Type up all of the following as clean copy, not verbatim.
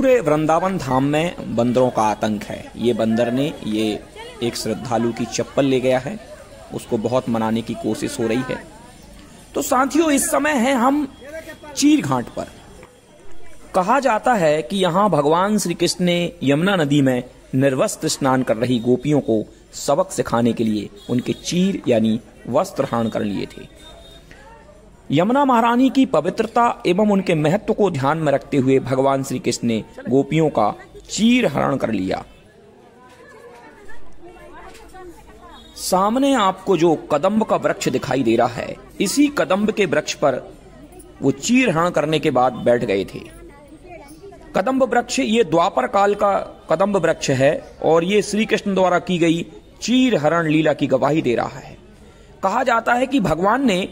पूरे वृंदावन धाम में बंदरों का आतंक है। ये बंदर ने ये एक श्रद्धालु की चप्पल ले गया है, उसको बहुत मनाने की कोशिश हो रही है। तो साथियों, इस समय है हम चीर घाट पर। कहा जाता है कि यहाँ भगवान श्री कृष्ण ने यमुना नदी में निर्वस्त्र स्नान कर रही गोपियों को सबक सिखाने के लिए उनके चीर यानी वस्त्र हरण कर लिए थे। यमुना महारानी की पवित्रता एवं उनके महत्व को ध्यान में रखते हुए भगवान श्री कृष्ण ने गोपियों का चीर हरण कर लिया। सामने आपको जो कदम्ब का वृक्ष दिखाई दे रहा है, इसी कदम्ब के वृक्ष पर वो चीर हरण करने के बाद बैठ गए थे। कदम्ब वृक्ष ये द्वापर काल का कदम्ब वृक्ष है और ये श्री कृष्ण द्वारा की गई चीर हरण लीला की गवाही दे रहा है। कहा जाता है कि भगवान ने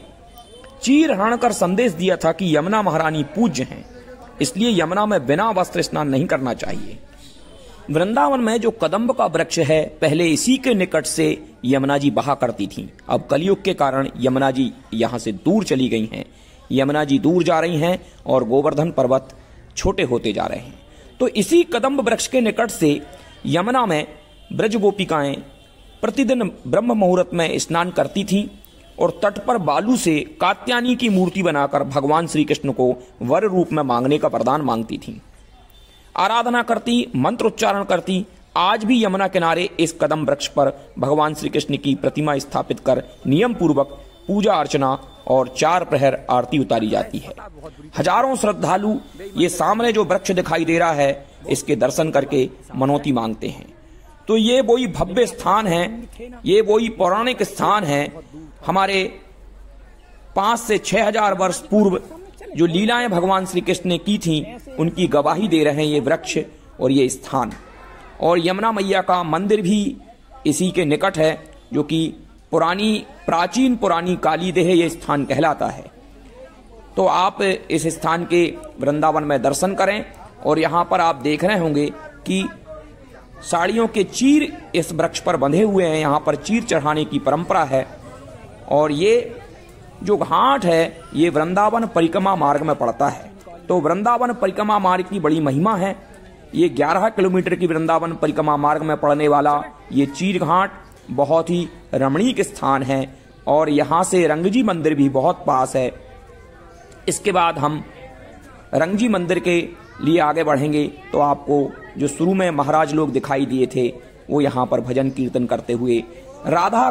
चीर हरण कर संदेश दिया था कि यमुना महारानी पूज्य हैं, इसलिए यमुना में बिना वस्त्र स्नान नहीं करना चाहिए। वृंदावन में जो कदम्ब का वृक्ष है, पहले इसी के निकट से यमुना जी बहा करती थीं। अब कलयुग के कारण यमुना जी यहाँ से दूर चली गई हैं। यमुना जी दूर जा रही हैं और गोवर्धन पर्वत छोटे होते जा रहे हैं। तो इसी कदम्ब वृक्ष के निकट से यमुना में ब्रज गोपिकाएं प्रतिदिन ब्रह्म मुहूर्त में स्नान करती थीं और तट पर बालू से कात्यायनी की मूर्ति बनाकर भगवान श्री कृष्ण को वर रूप में मांगने का वरदान मांगती थीं, आराधना करती, मंत्र उच्चारण करती। आज भी यमुना किनारे इस कदम वृक्ष पर भगवान श्री कृष्ण की प्रतिमा स्थापित कर नियम पूर्वक पूजा अर्चना और 4 प्रहर आरती उतारी जाती है। हजारों श्रद्धालु ये सामने जो वृक्ष दिखाई दे रहा है, इसके दर्शन करके मनौती मांगते हैं। तो ये वही भव्य स्थान है, ये वही पौराणिक स्थान है। हमारे 5 से 6 हजार वर्ष पूर्व जो लीलाएं भगवान श्री कृष्ण ने की थीं, उनकी गवाही दे रहे हैं ये वृक्ष और ये स्थान। और यमुना मैया का मंदिर भी इसी के निकट है, जो कि प्राचीन पुरानी काली देह ये स्थान कहलाता है। तो आप इस स्थान के वृंदावन में दर्शन करें। और यहाँ पर आप देख रहे होंगे कि साड़ियों के चीर इस वृक्ष पर बंधे हुए हैं। यहाँ पर चीर चढ़ाने की परंपरा है। और ये जो घाट है, ये वृंदावन परिक्रमा मार्ग में पड़ता है। तो वृंदावन परिक्रमा मार्ग की बड़ी महिमा है। ये 11 किलोमीटर की वृंदावन परिक्रमा मार्ग में पड़ने वाला ये चीर घाट बहुत ही रमणीक स्थान है। और यहाँ से रंगजी मंदिर भी बहुत पास है। इसके बाद हम रंगजी मंदिर के लिए आगे बढ़ेंगे तो आपको जो शुरू में महाराज लोग दिखाई दिए थे, वो यहाँ पर भजन कीर्तन करते हुए राधा